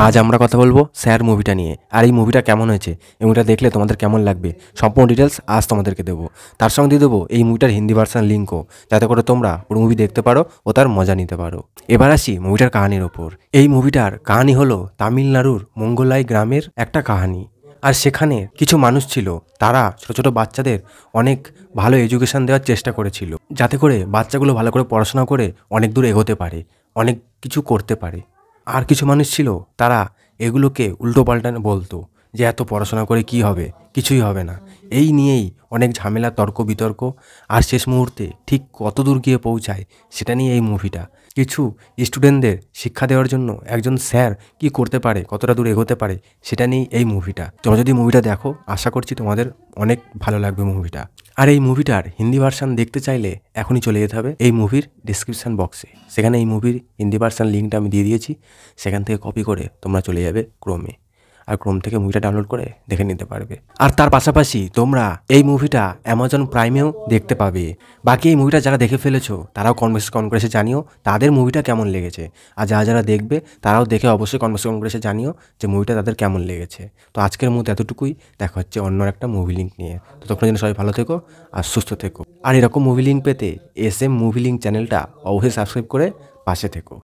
আজ আমরা কথা বলবো স্যার মুভিটা নিয়ে। আর এই মুভিটা কেমন হয়েছে, এই মুভিটা দেখলে তোমাদের কেমন লাগবে, সম্পূর্ণ ডিটেলস আজ তোমাদেরকে দেবো। তার সঙ্গে দিয়ে দেবো এই মুভিটার হিন্দি ভার্সান লিঙ্কও, যাতে করে তোমরা পুরো মুভি দেখতে পারো ও তার মজা নিতে পারো। এবার আসি মুভিটার কাহানির ওপর। এই মুভিটার কাহানি হলো তামিলনাড়ুর মঙ্গলাই গ্রামের একটা কাহানি। আর সেখানে কিছু মানুষ ছিল, তারা ছোট ছোট বাচ্চাদের অনেক ভালো এডুকেশন দেওয়ার চেষ্টা করেছিল, যাতে করে বাচ্চাগুলো ভালো করে পড়াশোনা করে অনেক দূর এগোতে পারে, অনেক কিছু করতে পারে। আর কিছু মানুষ ছিল, তারা এগুলোকে উল্টোপাল্টা বলতো যে এত পড়াশোনা করে কি হবে, কিছুই হবে না। এই নিয়েই অনেক ঝামেলা, তর্ক বিতর্ক, আর শেষ মুহূর্তে ঠিক কত দূর গিয়ে পৌঁছায় সেটা নিয়ে এই মুভিটা। কিছু স্টুডেন্টদের শিক্ষা দেওয়ার জন্য একজন স্যার কি করতে পারে, কতটা দূর এগোতে পারে, সেটা নিয়েই এই মুভিটা। তোমরা যদি মুভিটা দেখো, আশা করছি তোমাদের অনেক ভালো লাগবে মুভিটা। আর এই মুভিটার হিন্দি ভার্সান দেখতে চাইলে এখনই চলে যেতে হবে এই মুভির ডিসক্রিপশান বক্সে। সেখানে এই মুভির হিন্দি ভার্সান লিঙ্কটা আমি দিয়ে দিয়েছি, সেখান থেকে কপি করে তোমরা চলে যাবে ক্রোমে, আর ক্রোম থেকে মুভিটা ডাউনলোড করে দেখে নিতে পারবে। আর তার পাশাপাশি তোমরা এই মুভিটা অ্যামাজন প্রাইমেও দেখতে পাবে। বাকি এই মুভিটা যারা দেখে ফেলেছো তারাও কমেন্ট করে জানিও তাদের মুভিটা কেমন লেগেছে। আর যারা যারা দেখবে তারাও দেখে অবশ্যই কমেন্ট করে জানিও যে মুভিটা তাদের কেমন লেগেছে। তো আজকের মতো এতটুকুই, দেখা হচ্ছে অন্য একটা মুভি লিঙ্ক নিয়ে। তো তখন যেন সবাই ভালো থেকো আর সুস্থ থেকো। আর এরকম মুভি লিঙ্ক পেতে SM মুভি লিঙ্ক চ্যানেলটা অবশ্যই সাবস্ক্রাইব করে পাশে থেকো।